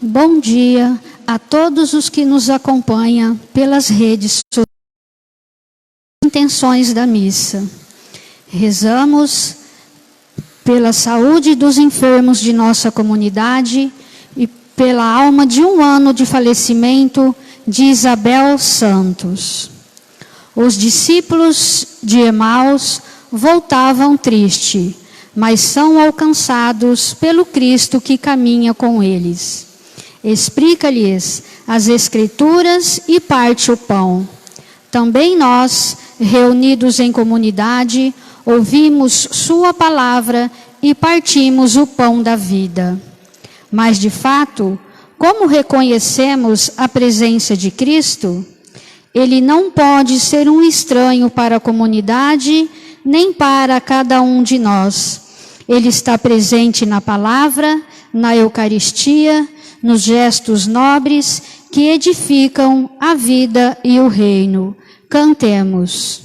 Bom dia a todos os que nos acompanham pelas redes sociais. Intenções da missa. Rezamos pela saúde dos enfermos de nossa comunidade e pela alma de 1 ano de falecimento de Isabel Santos. Os discípulos de Emaús voltavam tristes, mas são alcançados pelo Cristo que caminha com eles. Explica-lhes as Escrituras e parte o pão. Também nós, reunidos em comunidade, ouvimos sua palavra e partimos o pão da vida. Mas, de fato, como reconhecemos a presença de Cristo? Ele não pode ser um estranho para a comunidade, nem para cada um de nós. Ele está presente na palavra, na Eucaristia, nos gestos nobres que edificam a vida e o reino. Cantemos.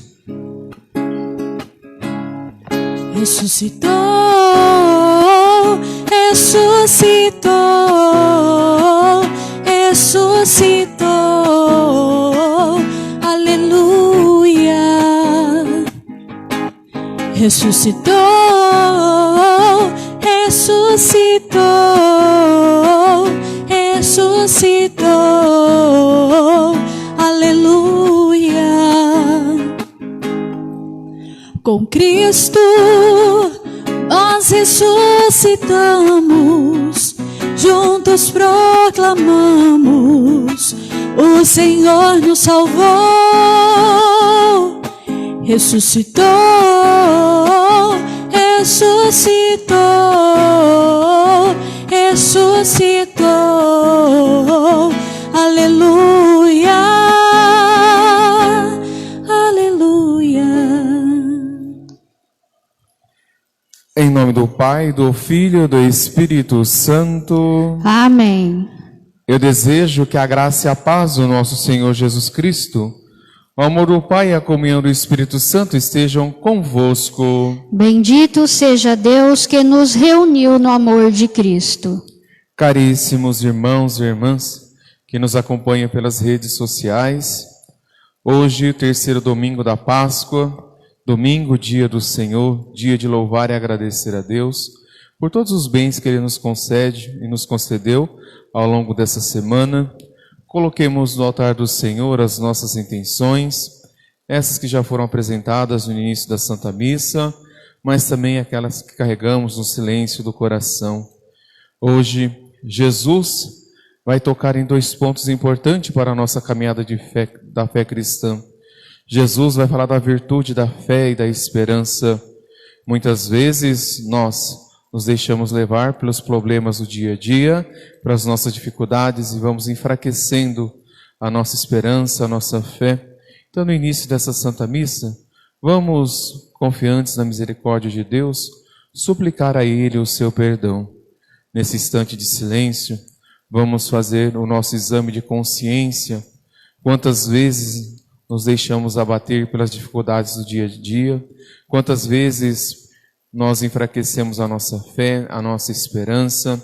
Ressuscitou, ressuscitou, ressuscitou, aleluia. Ressuscitou, ressuscitou, ressuscitou, aleluia. Com Cristo nós ressuscitamos, juntos proclamamos, o Senhor nos salvou. Ressuscitou, ressuscitou, ressuscitou, aleluia, aleluia. Em nome do Pai, do Filho e do Espírito Santo. Amém. Eu desejo que a graça e a paz do nosso Senhor Jesus Cristo, o amor do Pai e a comunhão do Espírito Santo estejam convosco. Bendito seja Deus que nos reuniu no amor de Cristo. Caríssimos irmãos e irmãs que nos acompanham pelas redes sociais, hoje, o terceiro domingo da Páscoa, domingo, dia do Senhor, dia de louvar e agradecer a Deus por todos os bens que Ele nos concede e nos concedeu ao longo dessa semana. Coloquemos no altar do Senhor as nossas intenções, essas que já foram apresentadas no início da Santa Missa, mas também aquelas que carregamos no silêncio do coração. Hoje, Jesus vai tocar em 2 pontos importantes para a nossa caminhada da fé cristã. Jesus vai falar da virtude da fé e da esperança. Muitas vezes nós nos deixamos levar pelos problemas do dia a dia, pelas nossas dificuldades e vamos enfraquecendo a nossa esperança, a nossa fé. Então, no início dessa Santa Missa, vamos, confiantes na misericórdia de Deus, suplicar a Ele o seu perdão. Nesse instante de silêncio, vamos fazer o nosso exame de consciência. Quantas vezes nos deixamos abater pelas dificuldades do dia a dia? Quantas vezes nós enfraquecemos a nossa fé, a nossa esperança?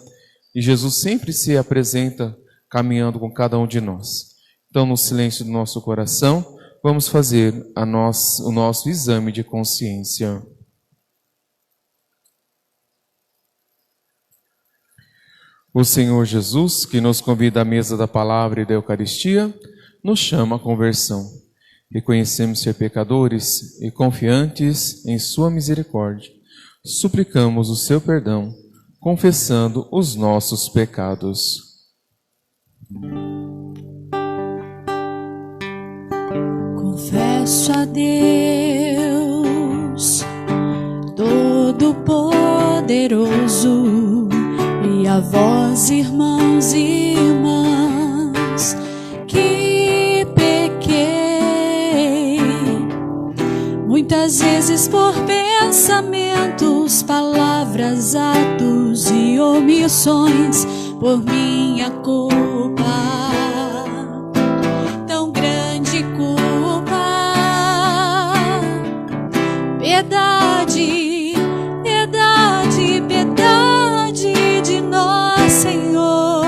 E Jesus sempre se apresenta caminhando com cada um de nós. Então, no silêncio do nosso coração, vamos fazer o nosso exame de consciência. O Senhor Jesus, que nos convida à mesa da palavra e da Eucaristia, nos chama à conversão. Reconhecemos ser pecadores e confiantes em sua misericórdia. Suplicamos o seu perdão, confessando os nossos pecados. Confesso a Deus Todo-Poderoso e a vós, irmãos e irmãs, que pequei muitas vezes por pensamentos, palavras, atos e omissões, por minha culpa, tão grande culpa. Piedade, piedade, piedade de nós, Senhor.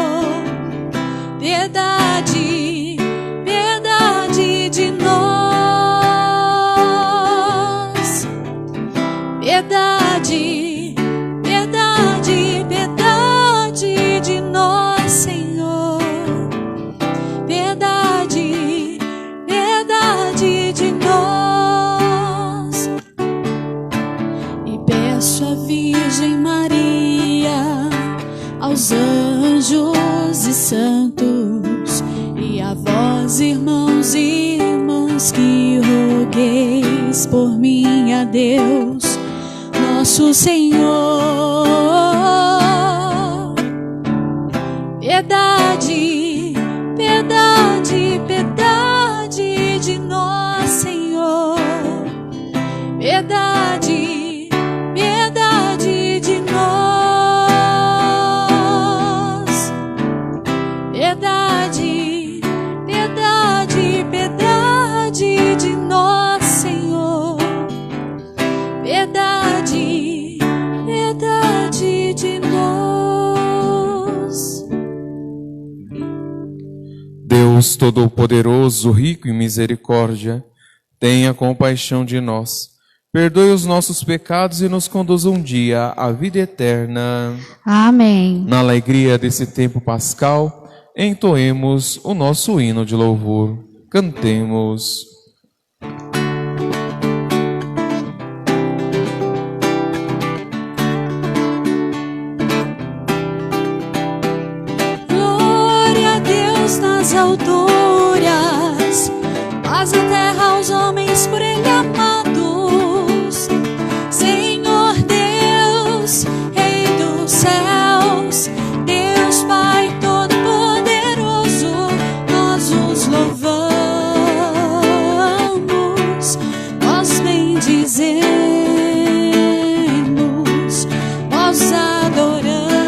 aos anjos e santos, e a vós, irmãos e irmãs, que rogueis por mim a Deus, nosso Senhor. Piedade, piedade, piedade de nós, Senhor. Piedade, piedade de nós. Piedade, piedade, piedade de nós, Senhor. Piedade, piedade de nós. Deus Todo-Poderoso, rico em misericórdia, tenha compaixão de nós. Perdoe os nossos pecados e nos conduza um dia à vida eterna. Amém. Na alegria desse tempo pascal, entoemos o nosso hino de louvor. Cantemos. Glória a Deus nas alturas, paz na terra aos homens por Ele amados. Senhor Deus, Rei dos céus, Deus Pai Todo-Poderoso, nós os louvamos, nós bendizemos, nós adoramos,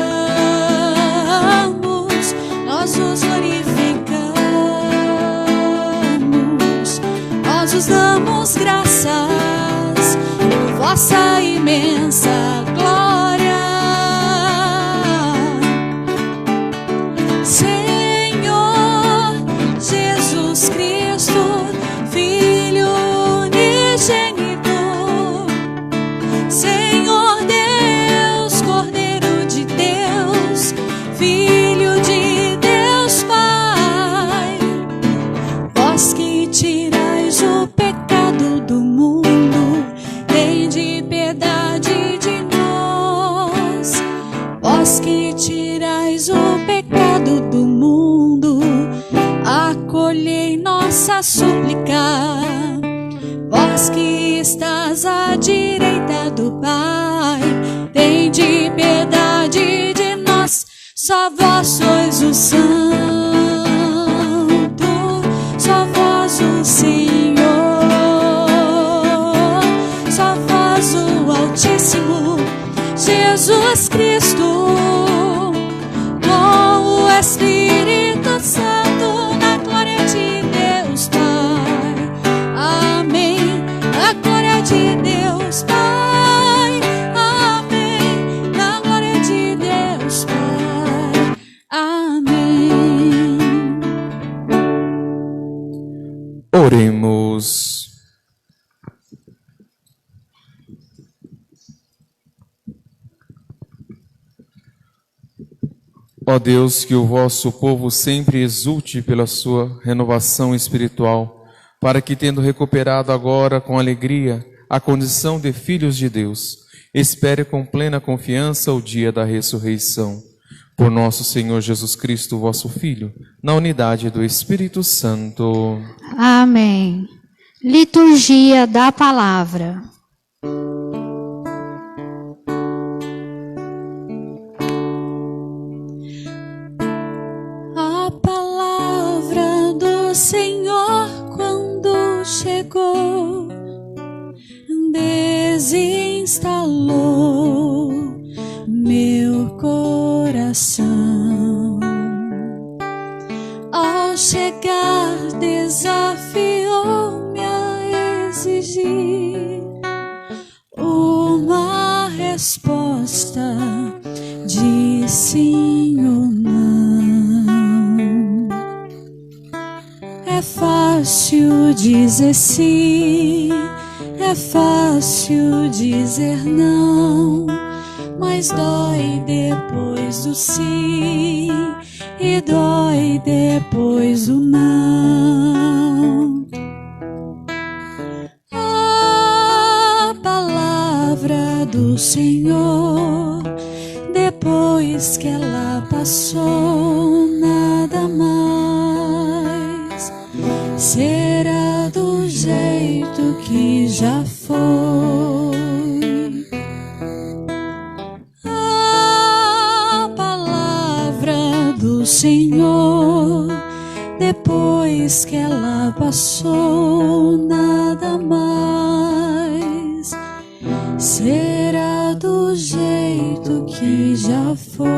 nós os glorificamos, nós os damos graças por vossa imensa glória. Senhor Jesus Cristo, Filho unigênito, Senhor Deus, Cordeiro de Deus, Filho de Deus Pai, vós que tirais o pecado do mundo, tende piedade de nós. Vós que tirais o pecado do mundo, acolhei nossa súplica. Vós que estás à direita do Pai, tende piedade de nós. Só vós sois o Santo, só vós o Senhor, só vós o Altíssimo, Jesus Cristo, com o Espírito Santo, na glória de Deus Pai. Amém. Na glória de Deus Pai. Amém. Na glória de Deus Pai. Amém. Oremos. Ó Deus, que o vosso povo sempre exulte pela sua renovação espiritual, para que, tendo recuperado agora com alegria a condição de filhos de Deus, espere com plena confiança o dia da ressurreição. Por nosso Senhor Jesus Cristo, vosso Filho, na unidade do Espírito Santo. Amém. Liturgia da Palavra. A palavra do Senhor, quando chegou, desinstalou meu coração. Ao chegar, desafiou-me a exigir uma resposta de sim ou não. É fácil dizer sim, é fácil dizer não, mas dói depois do sim e dói depois do não. A palavra do Senhor, depois depois que ela passou, nada mais será do jeito que já foi. A palavra do Senhor, depois que ela passou, nada mais será do jeito que já foi.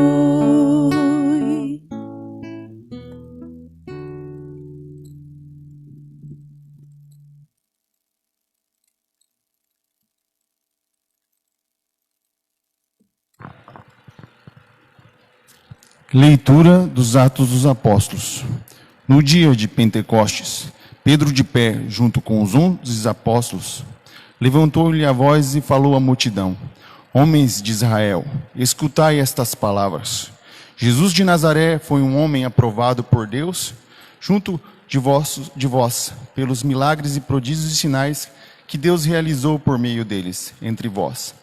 Leitura dos Atos dos Apóstolos. No dia de Pentecostes, Pedro, de pé, junto com os 11 apóstolos, levantou-lhe a voz e falou à multidão: Homens de Israel, escutai estas palavras. Jesus de Nazaré foi um homem aprovado por Deus junto de vós, pelos milagres e prodígios e sinais que Deus realizou por meio deles, entre vós.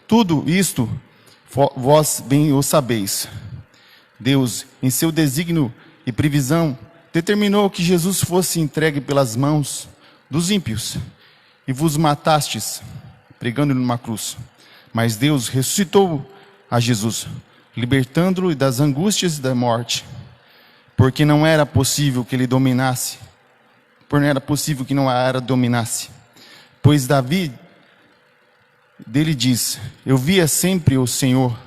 Tudo isto vós bem o sabeis. Deus, em seu desígnio e previsão, determinou que Jesus fosse entregue pelas mãos dos ímpios, e vos matastes, pregando-lhe numa cruz. Mas Deus ressuscitou a Jesus, libertando-o das angústias da morte, porque não era possível que ele dominasse, Pois Davi dele diz: Eu via sempre o Senhor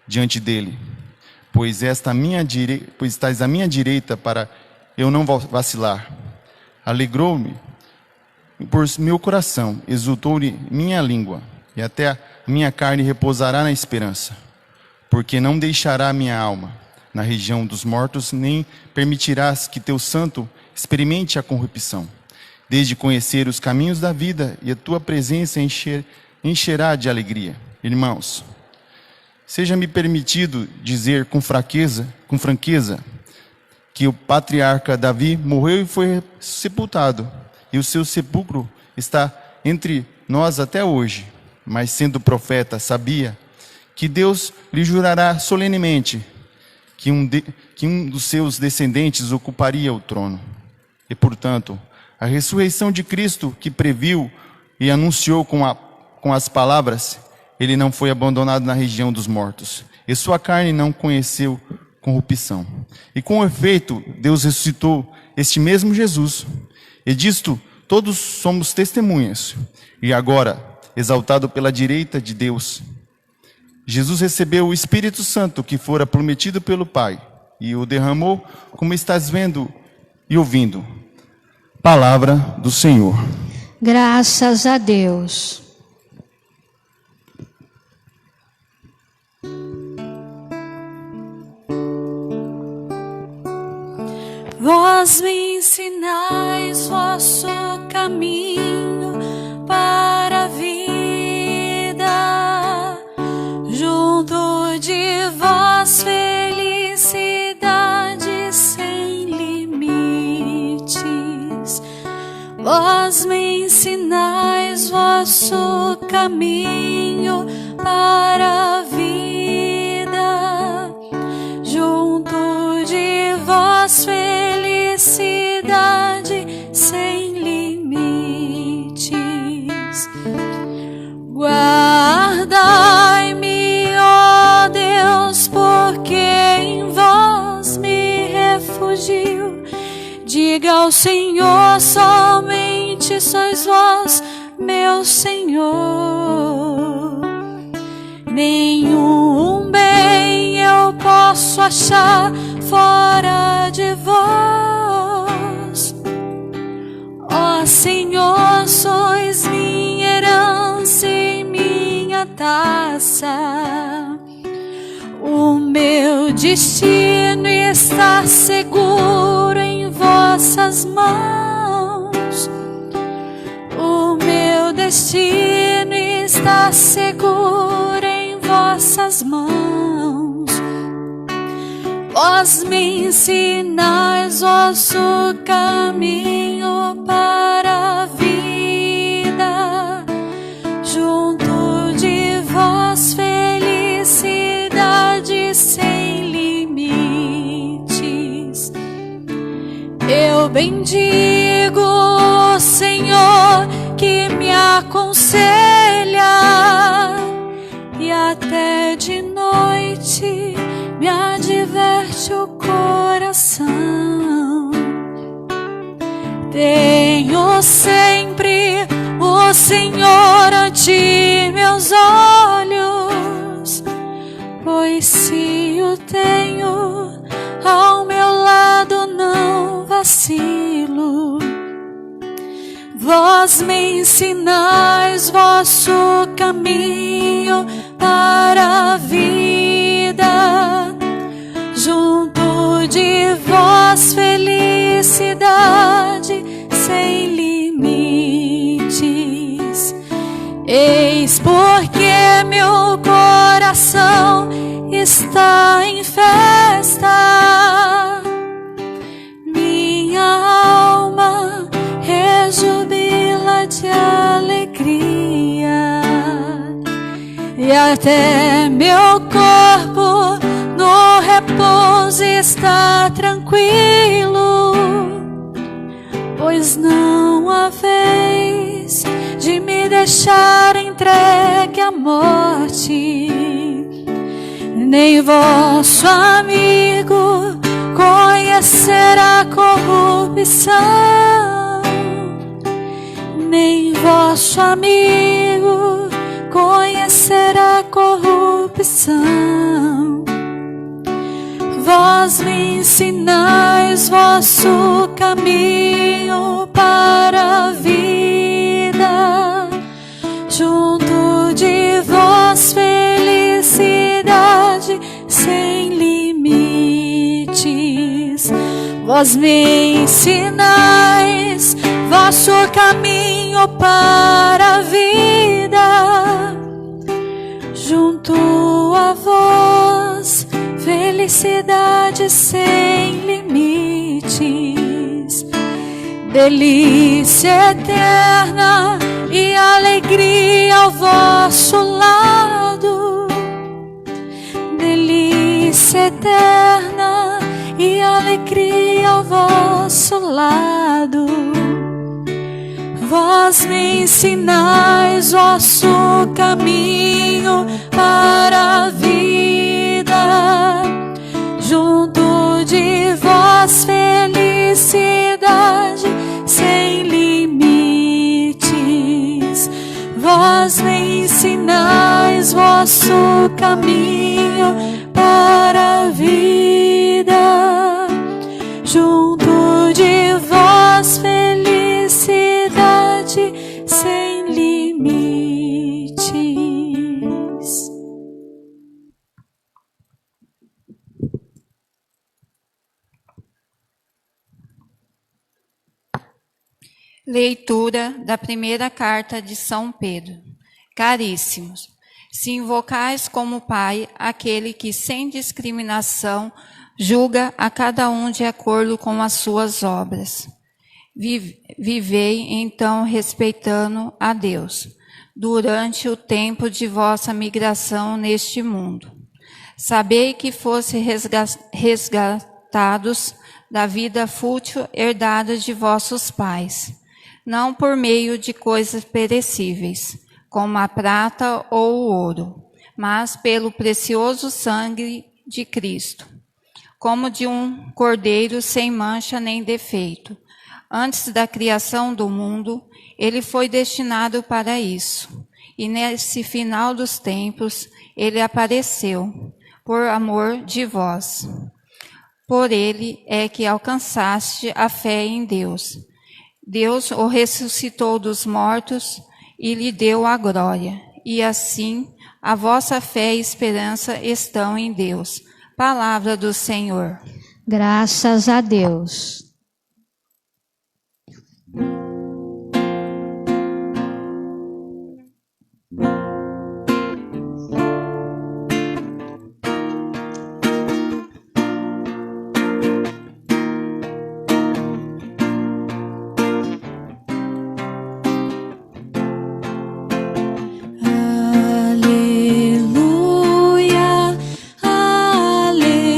diante dele. Pois estás à minha direita para eu não vacilar. Alegrou-me por meu coração, exultou-lhe minha língua, e até a minha carne repousará na esperança. Porque não deixará minha alma na região dos mortos, nem permitirás que teu santo experimente a corrupção. Desde conhecer os caminhos da vida, e a tua presença encherá de alegria. Irmãos, seja-me permitido dizer com franqueza, que o patriarca Davi morreu e foi sepultado, e o seu sepulcro está entre nós até hoje. Mas sendo profeta, sabia que Deus lhe jurará solenemente que um dos seus descendentes ocuparia o trono. E, portanto, a ressurreição de Cristo, que previu e anunciou com as palavras: Ele não foi abandonado na região dos mortos, e sua carne não conheceu corrupção. E com efeito, Deus ressuscitou este mesmo Jesus, e disto todos somos testemunhas. E agora, exaltado pela direita de Deus, Jesus recebeu o Espírito Santo que fora prometido pelo Pai, e o derramou, como estás vendo e ouvindo. Palavra do Senhor. Graças a Deus. Vós me ensinais vosso caminho para a vida, junto de vós felicidade sem limites. Vós me ensinais vosso caminho para a vida, junto de vós felicidade sem limites. Guardai-me, ó Deus, porque em vós me refugio. Diga ao Senhor, somente sois vós, meu Senhor. Nenhum bem eu posso achar fora de vós. Ó Senhor, sois minha herança e minha taça. O meu destino está seguro em vossas mãos. O meu destino está seguro em vossas mãos. Vós me ensinais vosso caminho para a vida, junto de vós felicidade sem bendigo o Senhor que me aconselha, e até de noite me adverte o coração. Tenho sempre o Senhor ante meus olhos, pois se o tenho ao meu lado não vacilo. Vós me ensinais vosso caminho para a vida, junto de vós felicidade sem limites. Eis porque meu coração está em festa, minha alma rejubila de alegria, e até meu corpo no repouso está tranquilo, pois não há vez de me deixar entregue à morte, nem vosso amigo conhecerá a corrupção, nem vosso amigo conhecerá a corrupção. Vós me ensinais vosso caminho para a vida, junto de vós felicidade sem limites. Vós me ensinais vosso caminho para a vida, junto a vós felicidade sem limites. Delícia eterna e alegria ao vosso lado, delícia eterna e alegria ao vosso lado. Vós me ensinais vosso caminho para a vida, junto de vós felicidade sem limites. Vós me ensinais vosso caminho para a vida, junto de vós felicidade sem limites. Leitura da primeira carta de São Pedro. Caríssimos, se invocais como Pai aquele que sem discriminação julga a cada um de acordo com as suas obras, vivei então respeitando a Deus durante o tempo de vossa migração neste mundo. Sabei que fosse resgatados da vida fútil herdada de vossos pais, não por meio de coisas perecíveis, como a prata ou o ouro, mas pelo precioso sangue de Cristo, como de um cordeiro sem mancha nem defeito. Antes da criação do mundo, ele foi destinado para isso, e nesse final dos tempos ele apareceu, por amor de vós. Por ele é que alcançaste a fé em Deus. Deus o ressuscitou dos mortos e lhe deu a glória. E assim, a vossa fé e esperança estão em Deus. Palavra do Senhor. Graças a Deus. Aleluia, aleluia,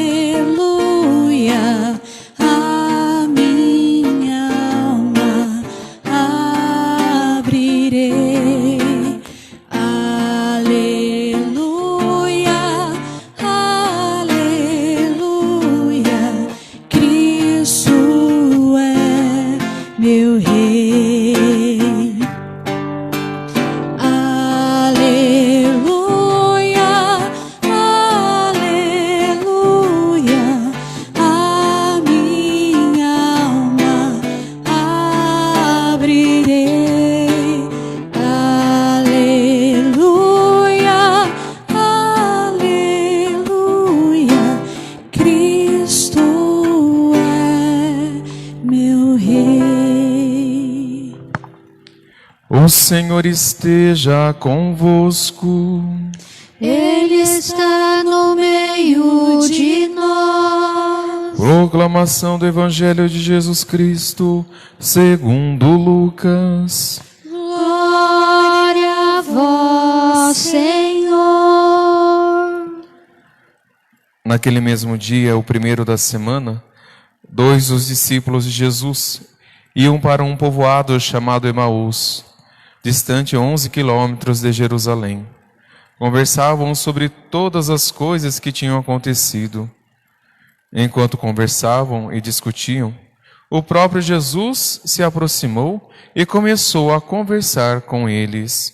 O Senhor esteja convosco. Ele está no meio de nós. Proclamação do Evangelho de Jesus Cristo, segundo Lucas. Glória a vós, Senhor. Naquele mesmo dia, o primeiro da semana, 2 dos discípulos de Jesus iam para um povoado chamado Emaús, distante 11 quilômetros de Jerusalém. Conversavam sobre todas as coisas que tinham acontecido. Enquanto conversavam e discutiam, o próprio Jesus se aproximou e começou a conversar com eles.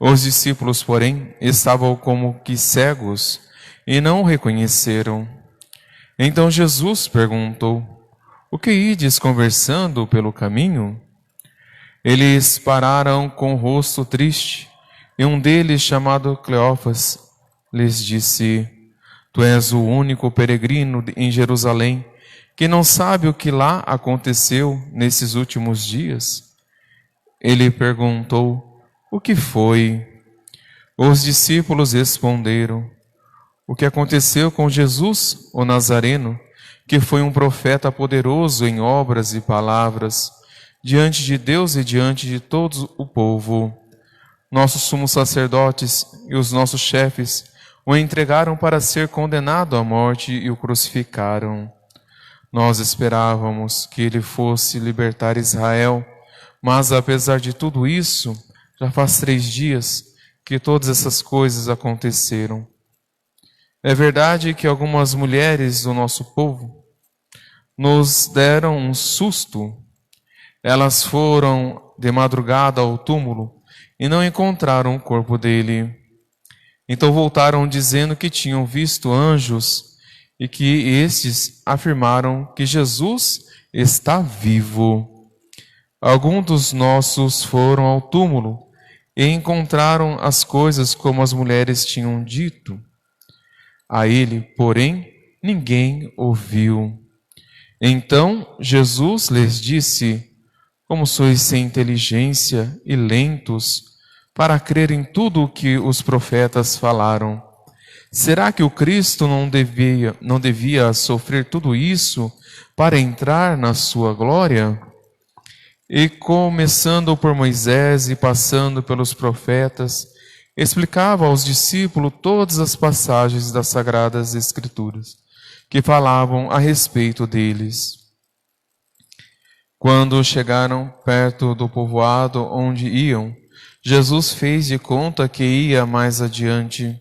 Os discípulos, porém, estavam como que cegos e não o reconheceram. Então Jesus perguntou: o que ides conversando pelo caminho? Eles pararam com o rosto triste, e um deles, chamado Cleófas, lhes disse: tu és o único peregrino em Jerusalém que não sabe o que lá aconteceu nesses últimos dias? Ele perguntou: o que foi? Os discípulos responderam: o que aconteceu com Jesus, o Nazareno, que foi um profeta poderoso em obras e palavras, diante de Deus e diante de todo o povo. Nossos sumos sacerdotes e os nossos chefes o entregaram para ser condenado à morte e o crucificaram. Nós esperávamos que ele fosse libertar Israel, mas apesar de tudo isso, já faz 3 dias que todas essas coisas aconteceram. É verdade que algumas mulheres do nosso povo nos deram um susto. Elas foram de madrugada ao túmulo e não encontraram o corpo dele. Então voltaram dizendo que tinham visto anjos e que estes afirmaram que Jesus está vivo. Alguns dos nossos foram ao túmulo e encontraram as coisas como as mulheres tinham dito. A ele, porém, ninguém ouviu. Então Jesus lhes disse: como sois sem inteligência e lentos para crer em tudo o que os profetas falaram. Será que o Cristo não devia sofrer tudo isso para entrar na sua glória? E começando por Moisés e passando pelos profetas, explicava aos discípulos todas as passagens das Sagradas Escrituras que falavam a respeito deles. Quando chegaram perto do povoado onde iam, Jesus fez de conta que ia mais adiante.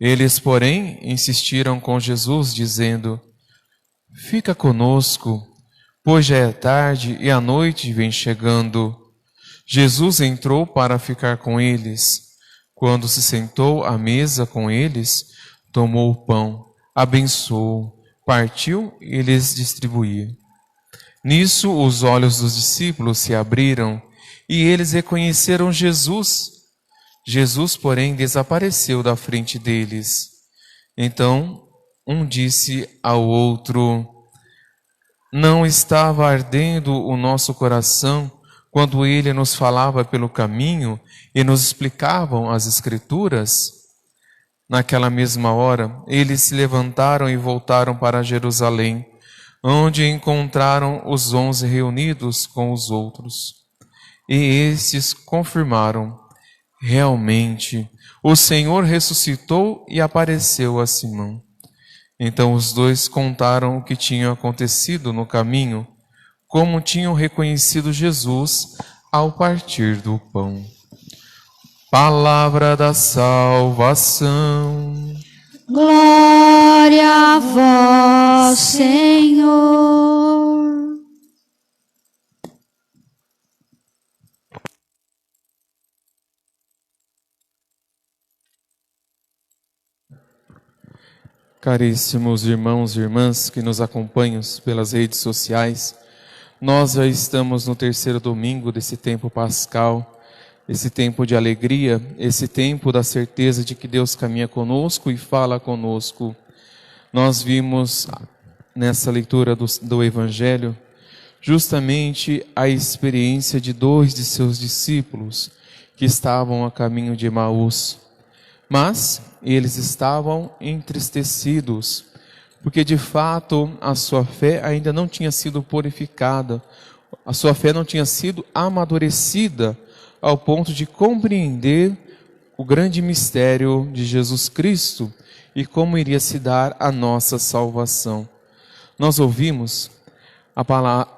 Eles, porém, insistiram com Jesus, dizendo: fica conosco, pois já é tarde e a noite vem chegando. Jesus entrou para ficar com eles. Quando se sentou à mesa com eles, tomou o pão, abençoou, partiu e lhes distribuía. Nisso os olhos dos discípulos se abriram e eles reconheceram Jesus. Jesus, porém, desapareceu da frente deles. Então um disse ao outro: não estava ardendo o nosso coração quando ele nos falava pelo caminho e nos explicavam as Escrituras? Naquela mesma hora, eles se levantaram e voltaram para Jerusalém, onde encontraram os 11 reunidos com os outros. E estes confirmaram: realmente, o Senhor ressuscitou e apareceu a Simão. Então os dois contaram o que tinha acontecido no caminho, como tinham reconhecido Jesus ao partir do pão. Palavra da salvação. Glória a vós, Senhor. Caríssimos irmãos e irmãs que nos acompanham pelas redes sociais, nós já estamos no 3º domingo desse tempo pascal, esse tempo de alegria, esse tempo da certeza de que Deus caminha conosco e fala conosco. Nós vimos nessa leitura do Evangelho justamente a experiência de 2 de seus discípulos que estavam a caminho de Emaús. Mas eles estavam entristecidos, porque de fato a sua fé ainda não tinha sido purificada, a sua fé não tinha sido amadurecida ao ponto de compreender o grande mistério de Jesus Cristo e como iria se dar a nossa salvação. Nós ouvimos a palavra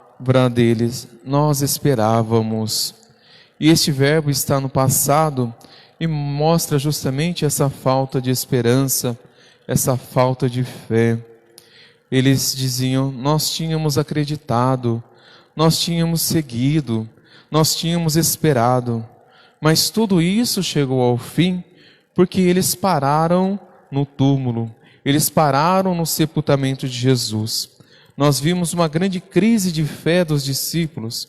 deles, nós esperávamos. E este verbo está no passado e mostra justamente essa falta de esperança, essa falta de fé. Eles diziam, nós tínhamos acreditado, nós tínhamos seguido, nós tínhamos esperado, mas tudo isso chegou ao fim porque eles pararam no túmulo, eles pararam no sepultamento de Jesus. Nós vimos uma grande crise de fé dos discípulos,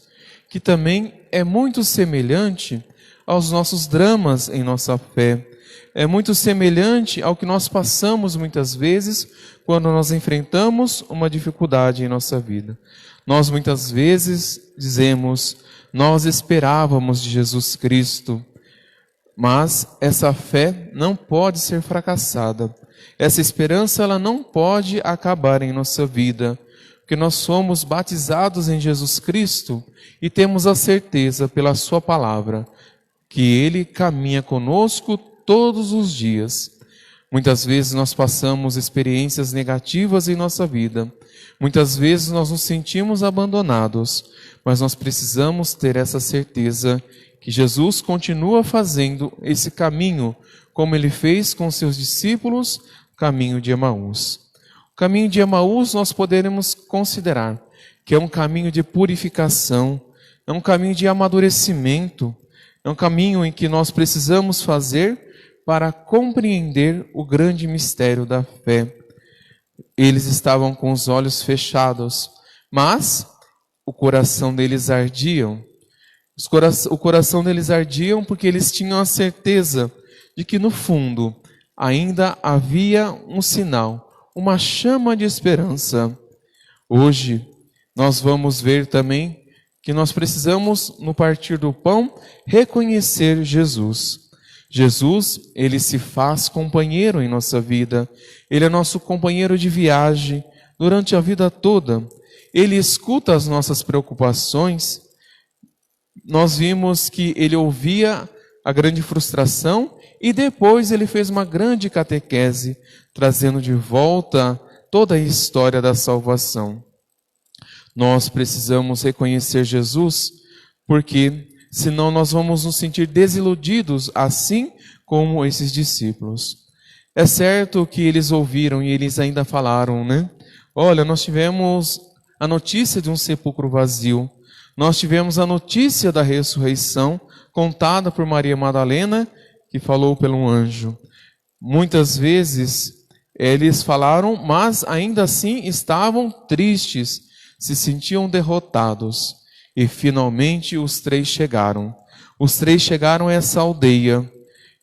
que também é muito semelhante aos nossos dramas em nossa fé. É muito semelhante ao que nós passamos muitas vezes quando nós enfrentamos uma dificuldade em nossa vida. Nós muitas vezes dizemos, nós esperávamos de Jesus Cristo, mas essa fé não pode ser fracassada. Essa esperança ela não pode acabar em nossa vida, porque nós somos batizados em Jesus Cristo e temos a certeza pela sua palavra que Ele caminha conosco todos os dias. Muitas vezes nós passamos experiências negativas em nossa vida. Muitas vezes nós nos sentimos abandonados, mas nós precisamos ter essa certeza que Jesus continua fazendo esse caminho, como Ele fez com seus discípulos, o caminho de Emaús. O caminho de Emaús nós poderemos considerar que é um caminho de purificação, é um caminho de amadurecimento, é um caminho em que nós precisamos fazer para compreender o grande mistério da fé. Eles estavam com os olhos fechados, mas o coração deles ardiam. O coração deles ardiam porque eles tinham a certeza de que no fundo ainda havia um sinal, uma chama de esperança. Hoje nós vamos ver também que nós precisamos, no partir do pão, reconhecer Jesus. Jesus, Ele se faz companheiro em nossa vida. Ele é nosso companheiro de viagem durante a vida toda. Ele escuta as nossas preocupações. Nós vimos que Ele ouvia a grande frustração e depois Ele fez uma grande catequese, trazendo de volta toda a história da salvação. Nós precisamos reconhecer Jesus, porque senão nós vamos nos sentir desiludidos, assim como esses discípulos. É certo que eles ouviram e eles ainda falaram, né? Olha, nós tivemos a notícia de um sepulcro vazio. Nós tivemos a notícia da ressurreição, contada por Maria Madalena, que falou pelo anjo. Muitas vezes eles falaram, mas ainda assim estavam tristes, se sentiam derrotados. E finalmente os 3 chegaram. Os 3 chegaram a essa aldeia.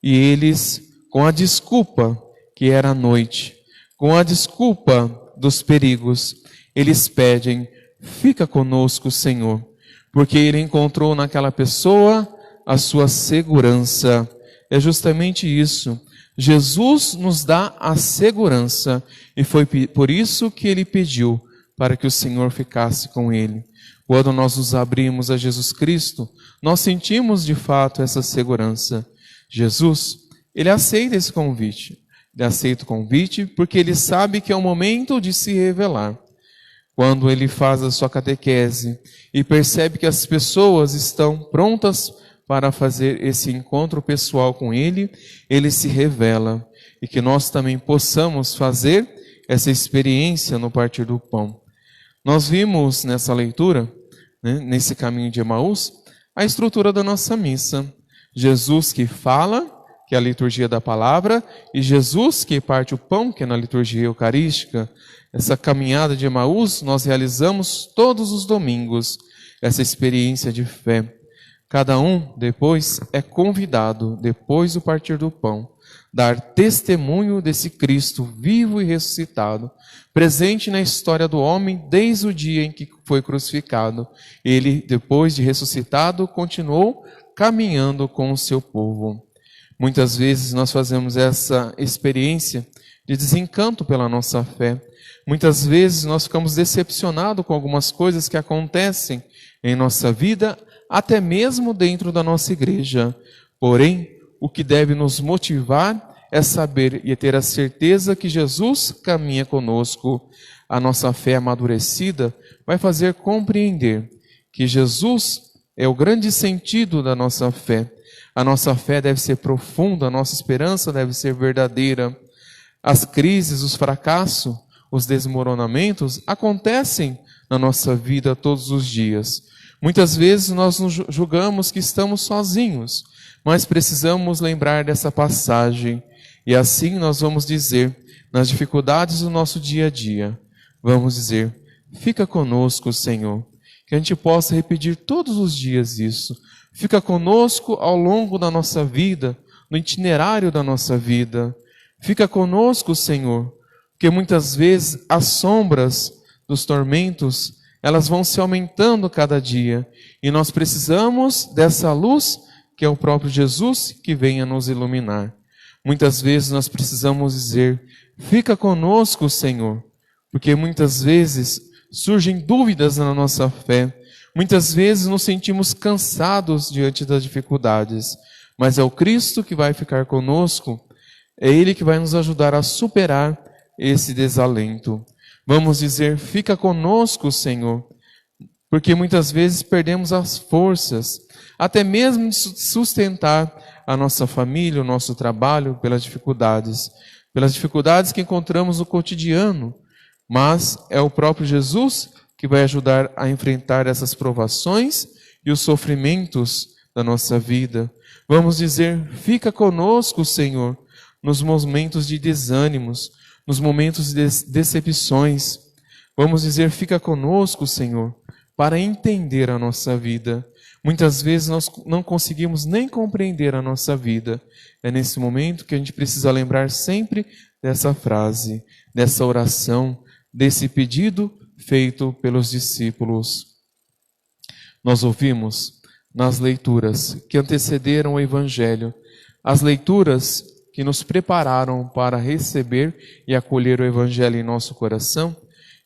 E eles, com a desculpa que era noite, com a desculpa dos perigos, eles pedem, fica conosco, Senhor. Porque ele encontrou naquela pessoa a sua segurança. É justamente isso. Jesus nos dá a segurança. E foi por isso que ele pediu para que o Senhor ficasse com ele. Quando nós nos abrimos a Jesus Cristo, nós sentimos de fato essa segurança. Jesus, Ele aceita esse convite. Ele aceita o convite porque Ele sabe que é o momento de se revelar. Quando Ele faz a sua catequese e percebe que as pessoas estão prontas para fazer esse encontro pessoal com Ele, Ele se revela. E que nós também possamos fazer essa experiência no partir do pão. Nós vimos nessa leitura, né, nesse caminho de Emaús, a estrutura da nossa missa. Jesus que fala, que é a liturgia da palavra, e Jesus que parte o pão, que é na liturgia eucarística. Essa caminhada de Emaús nós realizamos todos os domingos, essa experiência de fé. Cada um depois é convidado, depois do partir do pão, dar testemunho desse Cristo vivo e ressuscitado, presente na história do homem desde o dia em que foi crucificado. Ele, depois de ressuscitado, continuou caminhando com o seu povo. Muitas vezes nós fazemos essa experiência de desencanto pela nossa fé. Muitas vezes nós ficamos decepcionados com algumas coisas que acontecem em nossa vida, até mesmo dentro da nossa igreja. Porém, o que deve nos motivar é saber e ter a certeza que Jesus caminha conosco. A nossa fé amadurecida vai fazer compreender que Jesus é o grande sentido da nossa fé. A nossa fé deve ser profunda, a nossa esperança deve ser verdadeira. As crises, os fracassos, os desmoronamentos acontecem na nossa vida todos os dias. Muitas vezes nós nos julgamos que estamos sozinhos, mas precisamos lembrar dessa passagem. E assim nós vamos dizer, nas dificuldades do nosso dia a dia, vamos dizer, fica conosco, Senhor. Que a gente possa repetir todos os dias isso. Fica conosco ao longo da nossa vida, no itinerário da nossa vida. Fica conosco, Senhor, porque muitas vezes as sombras dos tormentos, elas vão se aumentando cada dia. E nós precisamos dessa luz, que é o próprio Jesus, que venha nos iluminar. Muitas vezes nós precisamos dizer, fica conosco, Senhor, porque muitas vezes surgem dúvidas na nossa fé. Muitas vezes nos sentimos cansados diante das dificuldades, mas é o Cristo que vai ficar conosco, é Ele que vai nos ajudar a superar esse desalento. Vamos dizer, fica conosco, Senhor, porque muitas vezes perdemos as forças, até mesmo de sustentar a nossa família, o nosso trabalho, pelas dificuldades que encontramos no cotidiano. Mas é o próprio Jesus que vai ajudar a enfrentar essas provações e os sofrimentos da nossa vida. Vamos dizer, fica conosco, Senhor, nos momentos de desânimos, nos momentos de decepções. Vamos dizer, fica conosco, Senhor, para entender a nossa vida. Muitas vezes nós não conseguimos nem compreender a nossa vida. É nesse momento que a gente precisa lembrar sempre dessa frase, dessa oração, desse pedido feito pelos discípulos. Nós ouvimos nas leituras que antecederam o Evangelho, as leituras que nos prepararam para receber e acolher o Evangelho em nosso coração,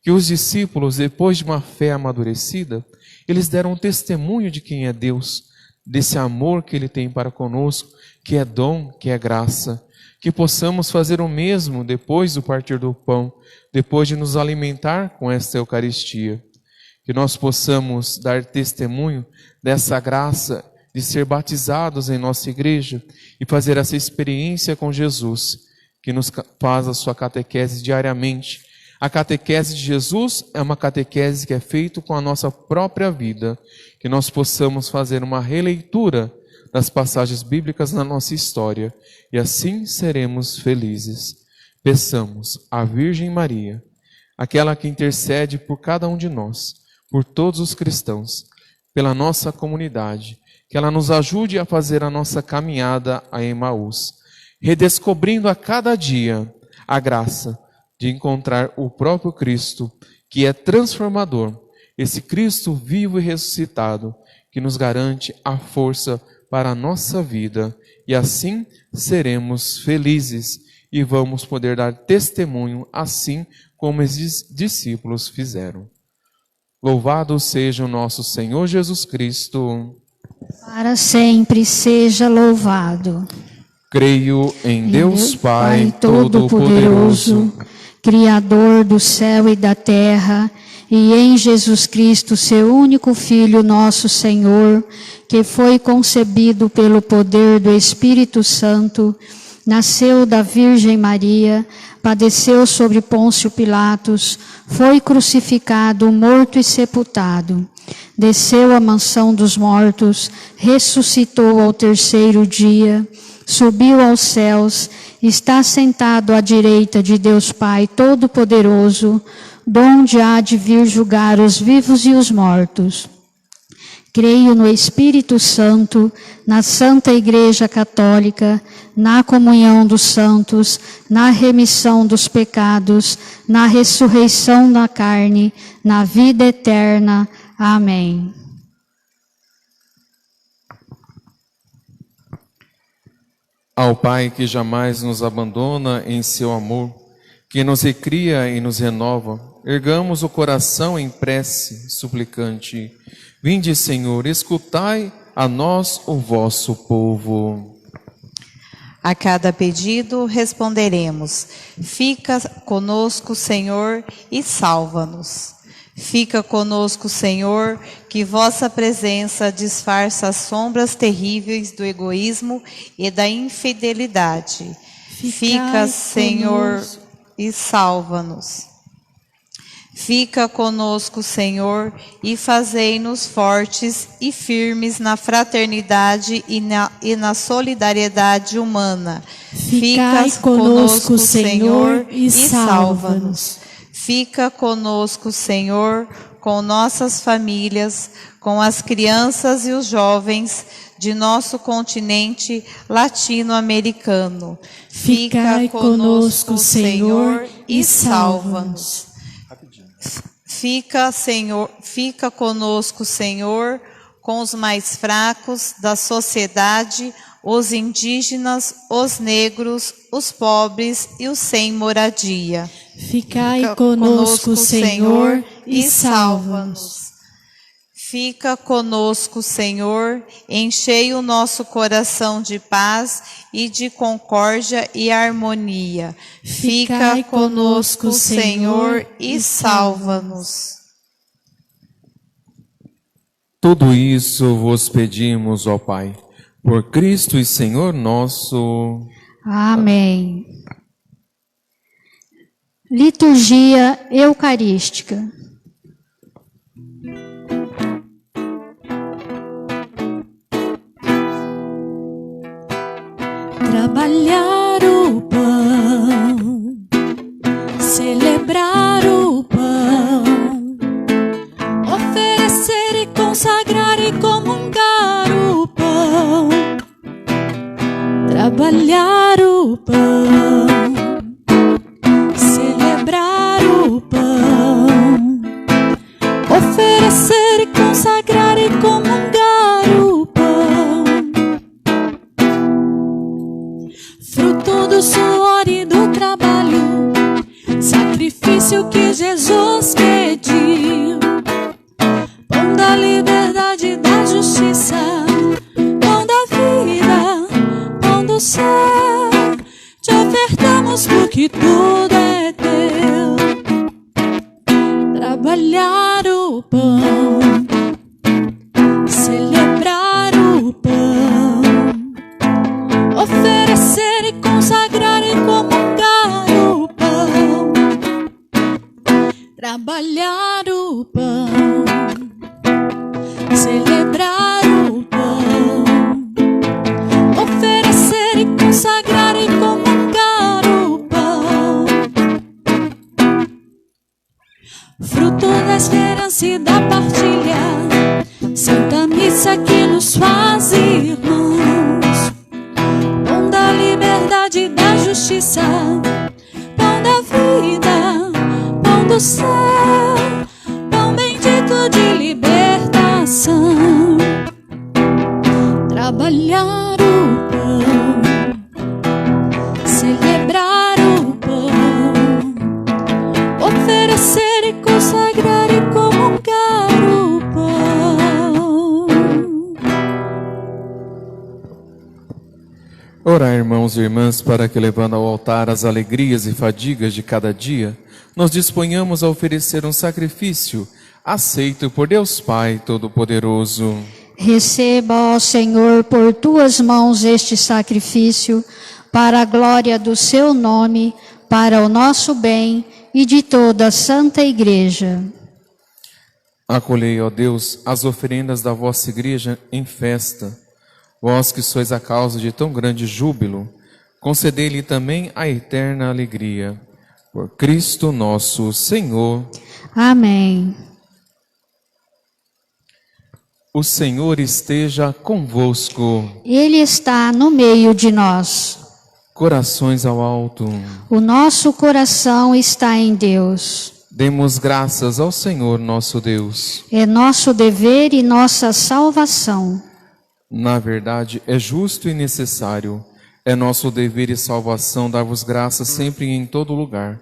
que os discípulos, depois de uma fé amadurecida, eles deram testemunho de quem é Deus, desse amor que Ele tem para conosco, que é dom, que é graça. Que possamos fazer o mesmo depois do partir do pão, depois de nos alimentar com esta Eucaristia. Que nós possamos dar testemunho dessa graça de ser batizados em nossa igreja e fazer essa experiência com Jesus, que nos faz a sua catequese diariamente. A catequese de Jesus é uma catequese que é feita com a nossa própria vida. Que nós possamos fazer uma releitura das passagens bíblicas na nossa história, e assim seremos felizes. Peçamos à Virgem Maria, aquela que intercede por cada um de nós, por todos os cristãos, pela nossa comunidade, que ela nos ajude a fazer a nossa caminhada a Emaús, redescobrindo a cada dia a graça de encontrar o próprio Cristo, que é transformador, esse Cristo vivo e ressuscitado, que nos garante a força para a nossa vida, e assim seremos felizes e vamos poder dar testemunho, assim como esses discípulos fizeram. Louvado seja o nosso Senhor Jesus Cristo. Para sempre seja louvado. Creio em Deus Pai Todo-Poderoso, Criador do céu e da terra, e em Jesus Cristo, seu único Filho, nosso Senhor, que foi concebido pelo poder do Espírito Santo, nasceu da Virgem Maria, padeceu sobre Pôncio Pilatos, foi crucificado, morto e sepultado. Desceu à mansão dos mortos, ressuscitou ao terceiro dia, subiu aos céus, está sentado à direita de Deus Pai Todo-Poderoso, donde há de vir julgar os vivos e os mortos. Creio no Espírito Santo, na Santa Igreja Católica, na comunhão dos santos, na remissão dos pecados, na ressurreição da carne, na vida eterna. Amém. Ao Pai que jamais nos abandona em seu amor, que nos recria e nos renova, ergamos o coração em prece suplicante. Vinde, Senhor, escutai a nós o vosso povo. A cada pedido responderemos: fica conosco, Senhor, e salva-nos. Fica conosco, Senhor, que vossa presença disfarça as sombras terríveis do egoísmo e da infidelidade. Fica, Senhor, e salva-nos. Fica conosco, Senhor, e fazei-nos fortes e firmes na fraternidade e na solidariedade humana. Fica conosco, Senhor, e salva-nos. Fica conosco, Senhor, com nossas famílias, com as crianças e os jovens de nosso continente latino-americano. Fica conosco, Senhor, e salva-nos. Fica conosco, Senhor, com os mais fracos da sociedade, os indígenas, os negros, os pobres e os sem moradia. Ficai conosco, Senhor, e salva-nos. Fica conosco, Senhor, enchei o nosso coração de paz e de concórdia e harmonia. Fica conosco, Senhor, e salva-nos. Tudo isso vos pedimos, ó Pai, por Cristo e Senhor nosso. Amém. Liturgia Eucarística. Trabalhar o pão, celebrar o pão, oferecer e consagrar e comungar o pão. Trabalhar o pão, celebrar o pão, oferecer e consagrar e comungar o pão. Fruto do suor e do trabalho, sacrifício que Jesus pediu. Pão da liberdade e da justiça, pão da vida, pão do céu. Te ofertamos porque tudo é teu. Trabalhar o pão, celebrar o pão, oferecer e consagrar e comungar o pão. Trabalhar o pão, celebrar o pão, oferecer e consagrar e comungar o pão. Fruto da esperança e da partilha, Santa Missa que nos faz irmãos. Pão da liberdade e da justiça, pão da vida, pão do céu, pão bendito de libertação. Trabalhar o pão, celebrar o pão, oferecer e consagrar e comungar o pão. Orar, irmãos e irmãs, para que, levando ao altar as alegrias e fadigas de cada dia, nos disponhamos a oferecer um sacrifício aceito por Deus Pai Todo-Poderoso. Receba, ó Senhor, por tuas mãos este sacrifício, para a glória do seu nome, para o nosso bem e de toda a Santa Igreja. Acolhei, ó Deus, as oferendas da vossa Igreja em festa. Vós que sois a causa de tão grande júbilo, concedei-lhe também a eterna alegria. Por Cristo nosso Senhor. Amém. O Senhor esteja convosco. Ele está no meio de nós. Corações ao alto. O nosso coração está em Deus. Demos graças ao Senhor nosso Deus. É nosso dever e nossa salvação. Na verdade, é justo e necessário. É nosso dever e salvação dar-vos graças sempre e em todo lugar.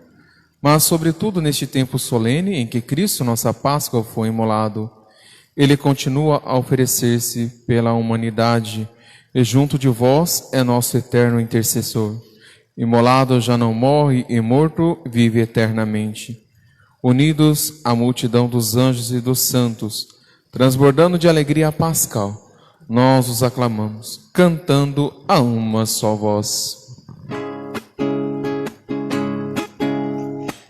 Mas, sobretudo, neste tempo solene em que Cristo, nossa Páscoa, foi imolado, Ele continua a oferecer-se pela humanidade, e junto de vós é nosso eterno intercessor. Imolado já não morre, e morto vive eternamente. Unidos à multidão dos anjos e dos santos, transbordando de alegria pascal, nós os aclamamos, cantando a uma só voz.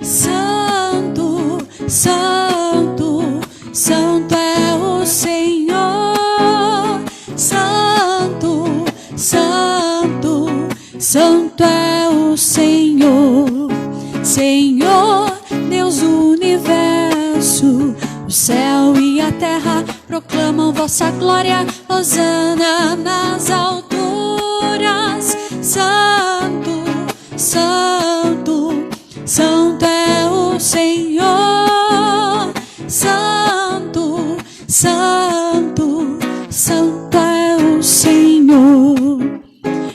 Santo, Santo, Santo é o Senhor. Santo, Santo, Santo é o Senhor. Senhor, Deus do universo, o céu e a terra proclamam vossa glória. Hosana nas alturas. Santo, Santo, Santo é o Senhor. Santo, Santo, Santo é o Senhor.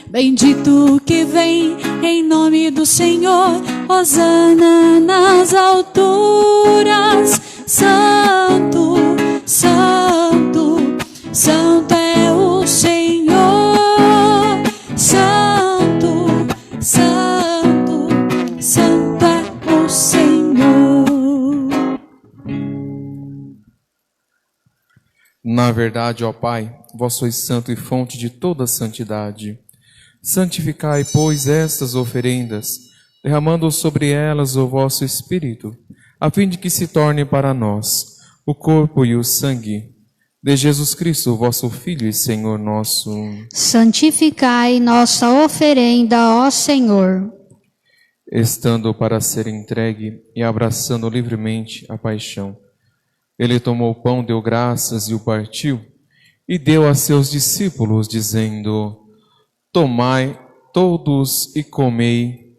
Bendito que vem em nome do Senhor. Hosana nas alturas. Santo, Santo, Santo é o Senhor. Santo, Santo, Santo é o Senhor. Na verdade, ó Pai, vós sois santo e fonte de toda santidade. Santificai, pois, estas oferendas, derramando sobre elas o vosso Espírito, a fim de que se torne para nós o corpo e o sangue de Jesus Cristo, vosso Filho e Senhor nosso. Santificai nossa oferenda, ó Senhor. Estando para ser entregue e abraçando livremente a paixão, ele tomou o pão, deu graças e o partiu, e deu a seus discípulos, dizendo: Tomai todos e comei,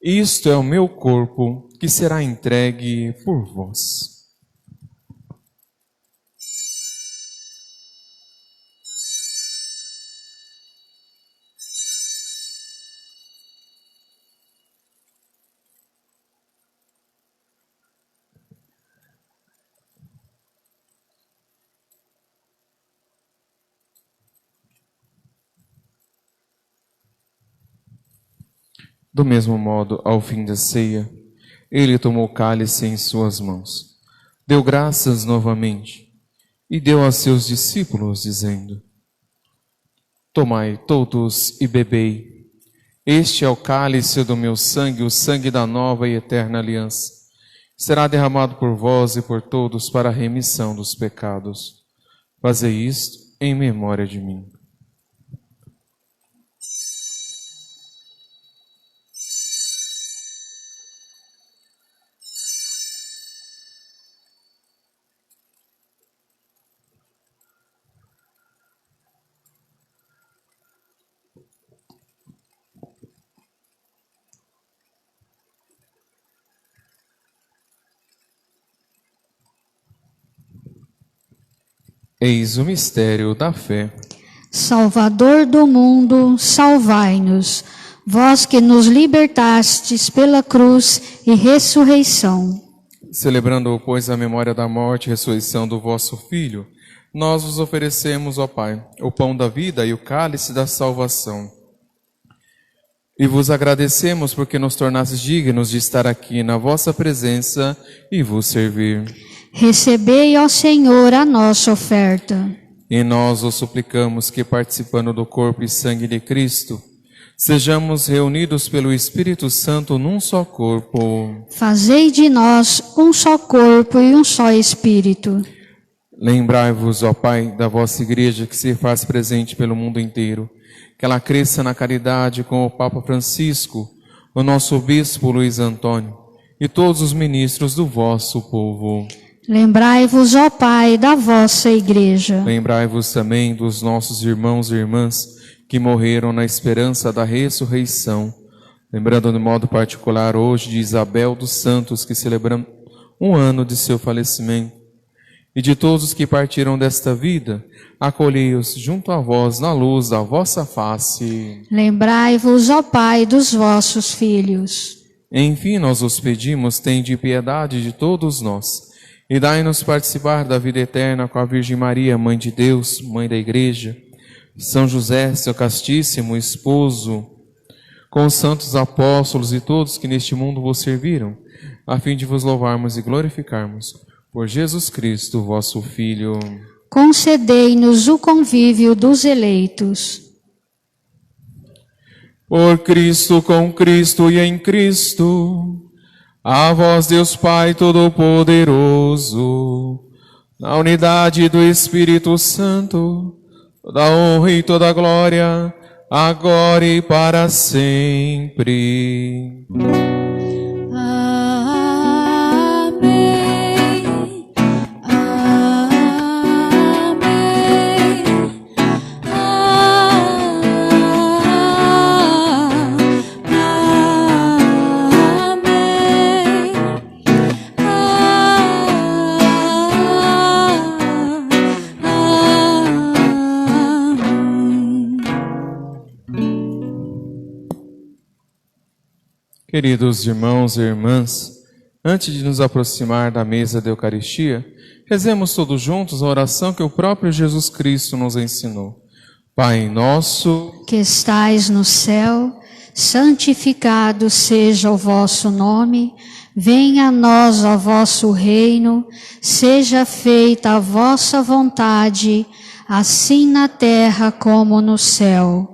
isto é o meu corpo, que será entregue por vós. Do mesmo modo, ao fim da ceia, ele tomou o cálice em suas mãos, deu graças novamente e deu a seus discípulos, dizendo: Tomai todos e bebei. Este é o cálice do meu sangue, o sangue da nova e eterna aliança. Será derramado por vós e por todos para a remissão dos pecados. Fazei isto em memória de mim. Eis o mistério da fé. Salvador do mundo, salvai-nos. Vós que nos libertastes pela cruz e ressurreição. Celebrando, pois, a memória da morte e ressurreição do vosso Filho, nós vos oferecemos, ó Pai, o pão da vida e o cálice da salvação. E vos agradecemos porque nos tornastes dignos de estar aqui na vossa presença e vos servir. Recebei, ó Senhor, a nossa oferta. E nós os suplicamos que, participando do corpo e sangue de Cristo, sejamos reunidos pelo Espírito Santo num só corpo. Fazei de nós um só corpo e um só Espírito. Lembrai-vos, ó Pai, da vossa Igreja que se faz presente pelo mundo inteiro, que ela cresça na caridade com o Papa Francisco, o nosso Bispo Luiz Antônio e todos os ministros do vosso povo. Lembrai-vos, ó Pai, da vossa Igreja. Lembrai-vos também dos nossos irmãos e irmãs que morreram na esperança da ressurreição. Lembrando de modo particular hoje de Isabel dos Santos, que celebramos 1 ano de seu falecimento. E de todos os que partiram desta vida, acolhei-os junto a vós na luz da vossa face. Lembrai-vos, ó Pai, dos vossos filhos. Enfim, nós os pedimos, tende piedade de todos nós, e dai-nos participar da vida eterna com a Virgem Maria, Mãe de Deus, Mãe da Igreja, São José, seu castíssimo esposo, com os santos apóstolos e todos que neste mundo vos serviram, a fim de vos louvarmos e glorificarmos. Por Jesus Cristo, vosso Filho. Concedei-nos o convívio dos eleitos. Por Cristo, com Cristo e em Cristo, a vós, Deus Pai Todo-Poderoso, na unidade do Espírito Santo, toda honra e toda glória, agora e para sempre. Queridos irmãos e irmãs, antes de nos aproximar da mesa da Eucaristia, rezemos todos juntos a oração que o próprio Jesus Cristo nos ensinou. Pai nosso, que estais no céu, santificado seja o vosso nome, venha a nós o vosso reino, seja feita a vossa vontade, assim na terra como no céu.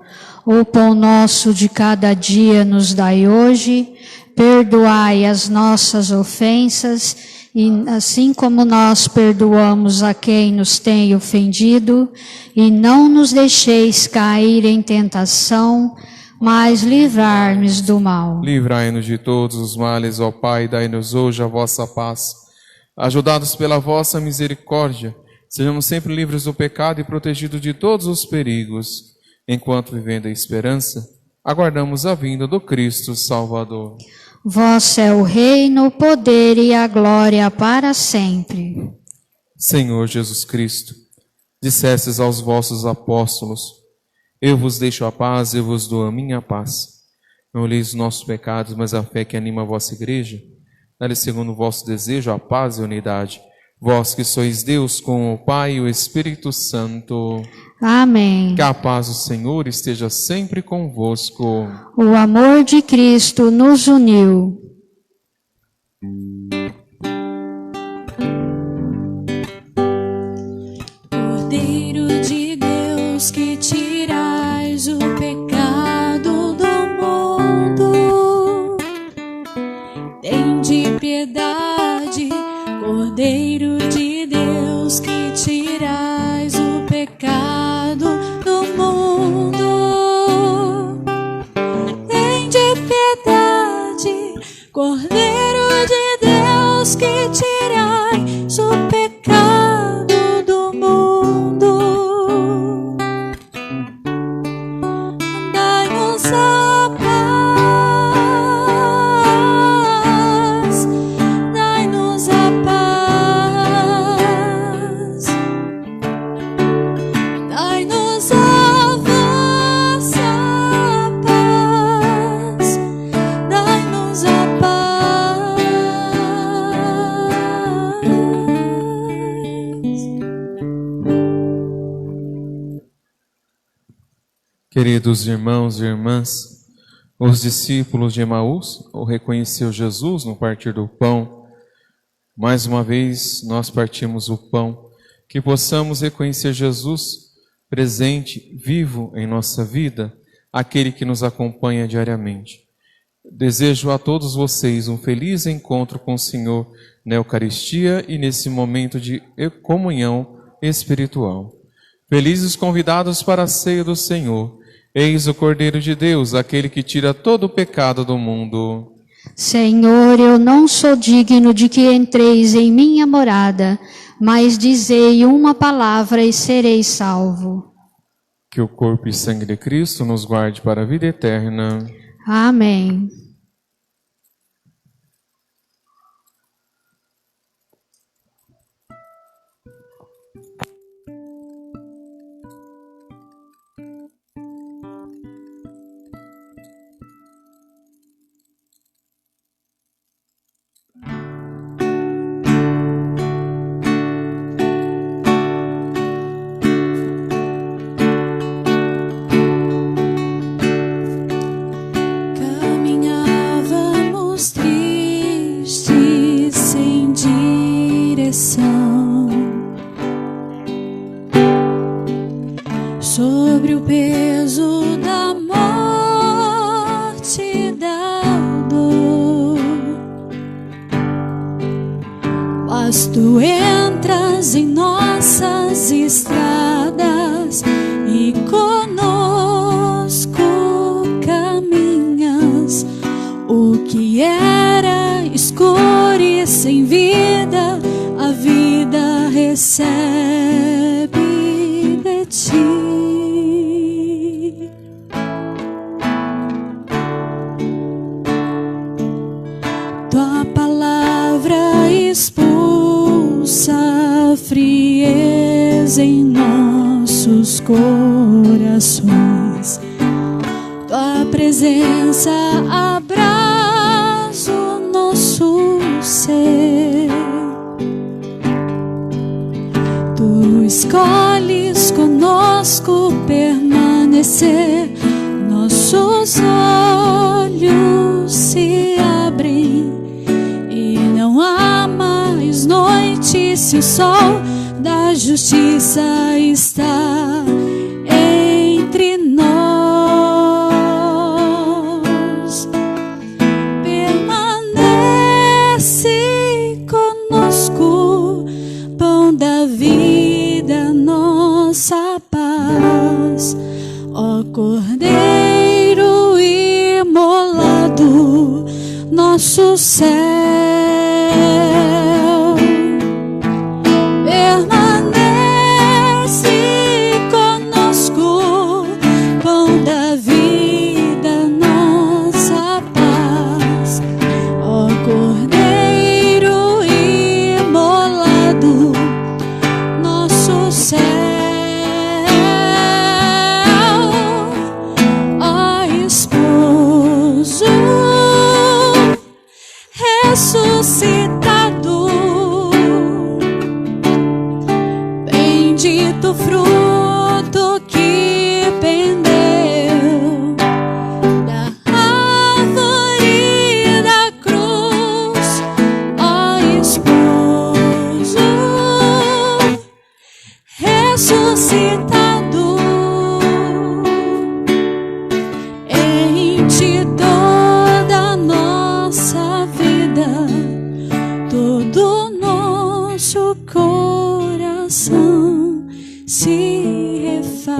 O pão nosso de cada dia nos dai hoje, perdoai as nossas ofensas, e assim como nós perdoamos a quem nos tem ofendido, e não nos deixeis cair em tentação, mas livrai-nos do mal. Livrai-nos de todos os males, ó Pai, dai-nos hoje a vossa paz. Ajudados pela vossa misericórdia, sejamos sempre livres do pecado e protegidos de todos os perigos. Enquanto vivendo a esperança, aguardamos a vinda do Cristo Salvador. Vosso é o reino, o poder e a glória para sempre. Senhor Jesus Cristo, dissestes aos vossos apóstolos, eu vos deixo a paz, eu vos dou a minha paz. Não olheis os nossos pecados, mas a fé que anima a vossa igreja. Dá-lhe segundo o vosso desejo a paz e a unidade. Vós que sois Deus com o Pai e o Espírito Santo. Amém. Que a paz do Senhor esteja sempre convosco. O amor de Cristo nos uniu. Cordeiro de Deus, que tirais o pecado do mundo, tende piedade. Cordeiro de Deus, que tirais o pecado do mundo, tende piedade. Cordeiro de Deus, que tirais o pecado do mundo, dai-nos a paz, dai-nos a paz, dai-nos a vossa paz, dai-nos a paz. Queridos irmãos e irmãs, os discípulos de Emaús reconheceu Jesus no partir do pão. Mais uma vez nós partimos o pão, que possamos reconhecer Jesus presente, vivo em nossa vida, aquele que nos acompanha diariamente. Desejo a todos vocês um feliz encontro com o Senhor na Eucaristia e nesse momento de comunhão espiritual. Felizes os convidados para a ceia do Senhor. Eis o Cordeiro de Deus, aquele que tira todo o pecado do mundo. Senhor, eu não sou digno de que entreis em minha morada, mas dizei uma palavra e serei salvo. Que o corpo e sangue de Cristo nos guarde para a vida eterna. Amém. Caminhávamos tristes sem direção, sobre o peso da morte e da dor. Mas tu entras em nossas estradas e conosco caminhas. O que era escuro e sem vida, a vida recebe de ti. Tua palavra expulsa a frieza em nossos corações. Tua presença abraça o nosso ser. Tu escolhes conosco permanecer. Nossos olhos se abrem e não há mais noite se o sol da justiça está entre nós. Permanece conosco, pão da vida, nossa paz. Ó Cordeiro imolado, nosso céu. Permanece conosco, pão da vida, nossa paz. Ó Cordeiro imolado, nosso céu. Ó esposo ressuscitado, bendito fruto que pendeu da árvore da cruz. Ó esposo ressuscitado, em ti toda a nossa vida, todo nosso coração se refaz.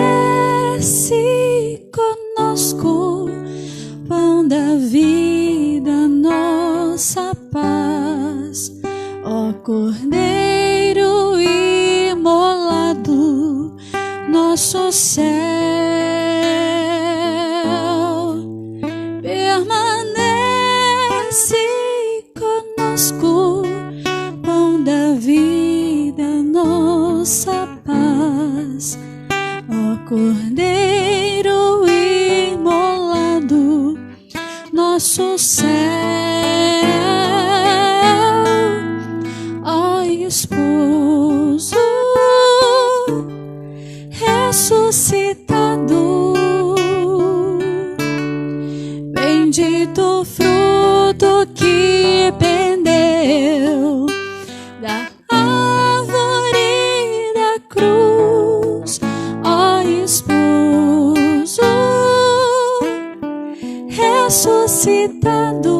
Permanece conosco, pão da vida, nossa paz. Ó Cordeiro imolado, nosso céu. Permanece conosco, pão da vida, nossa paz. Ó Cordeiro imolado, nosso céu. Ó esposo ressuscitado, bendito fruto que pendeu da árvore da cruz. Ó esposo ressuscitado,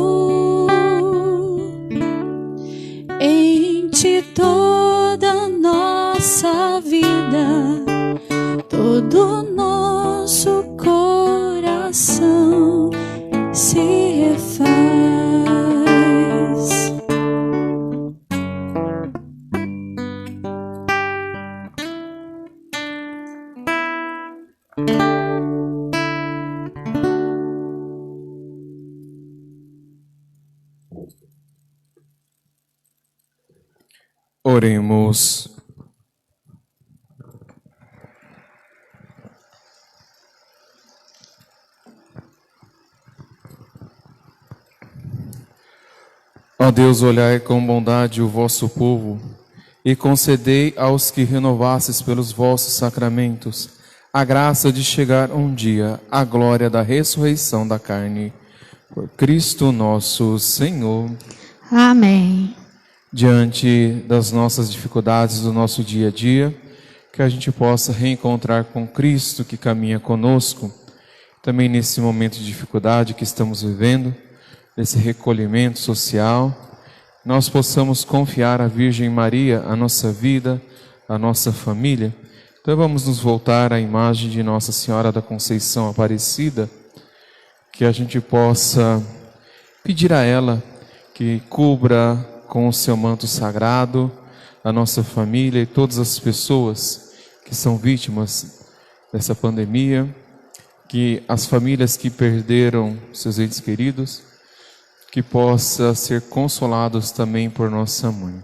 Oremos. Ó Deus, olhai com bondade o vosso povo e concedei aos que renovastes pelos vossos sacramentos a graça de chegar um dia à glória da ressurreição da carne. Por Cristo nosso Senhor. Amém. Diante das nossas dificuldades do nosso dia a dia, que a gente possa reencontrar com Cristo que caminha conosco, também nesse momento de dificuldade que estamos vivendo, nesse recolhimento social, nós possamos confiar à Virgem Maria a nossa vida, a nossa família. Então vamos nos voltar à imagem de Nossa Senhora da Conceição Aparecida, que a gente possa pedir a ela que cubra com o seu manto sagrado a nossa família e todas as pessoas que são vítimas dessa pandemia, que as famílias que perderam seus entes queridos, que possa ser consolados também por nossa mãe.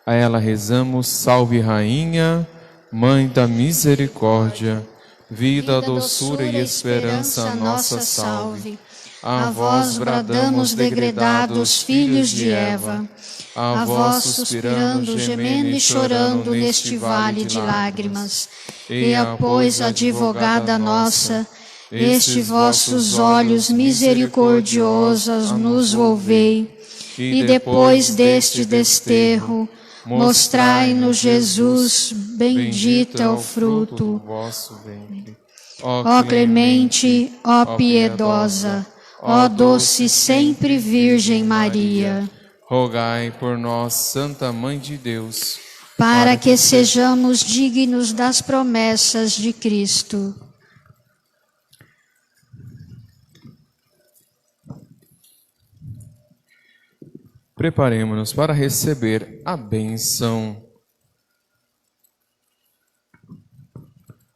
A ela rezamos: Salve Rainha, Mãe da Misericórdia, vida, doçura e esperança nossa salve. A vós bradamos, degredados filhos de Eva, a vós suspirando, gemendo e chorando neste vale de lágrimas. E pois, advogada nossa, estes vossos olhos misericordiosos nos volvei, e depois deste desterro, mostrai-nos Jesus, bendito é o fruto. Ó clemente, ó piedosa, ó doce sempre Virgem Maria, rogai por nós, Santa Mãe de Deus, para que sejamos dignos das promessas de Cristo. Preparemo-nos para receber a bênção.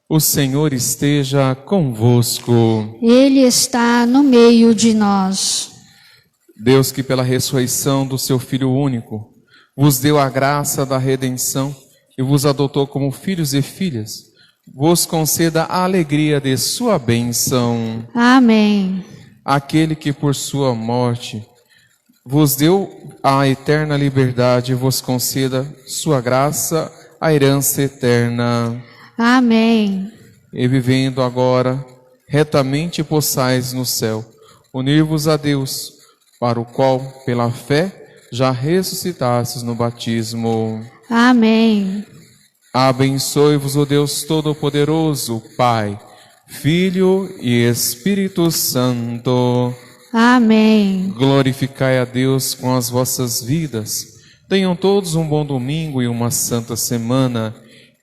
O Senhor esteja convosco. Ele está no meio de nós. Deus, que pela ressurreição do seu Filho único, vos deu a graça da redenção e vos adotou como filhos e filhas, vos conceda a alegria de sua bênção. Amém. Aquele que por sua morte vos deu a eterna liberdade, vos conceda sua graça, a herança eterna. Amém. E vivendo agora, retamente possais no céu, unir-vos a Deus, para o qual, pela fé, já ressuscitastes no batismo. Amém. Abençoe-vos o Deus Todo-Poderoso, Pai, Filho e Espírito Santo. Amém. Glorificai a Deus com as vossas vidas. Tenham todos um bom domingo e uma santa semana.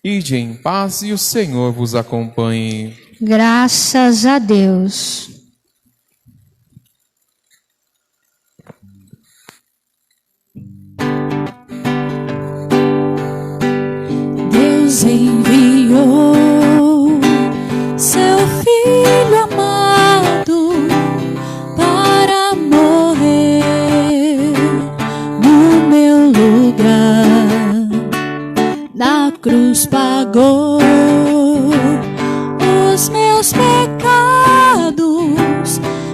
Ide em paz e o Senhor vos acompanhe. Graças a Deus. Deus enviou seu Filho amado para morrer no meu lugar. Na cruz pagou os meus pecados,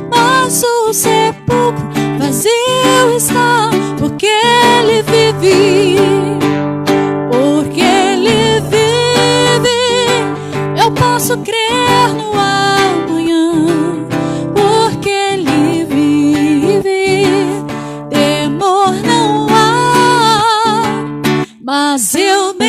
mas o sepulcro vazio está, porque Ele vive, porque Ele vive. Eu posso crer no amanhã, porque Ele vive. Temor não há, mas eu me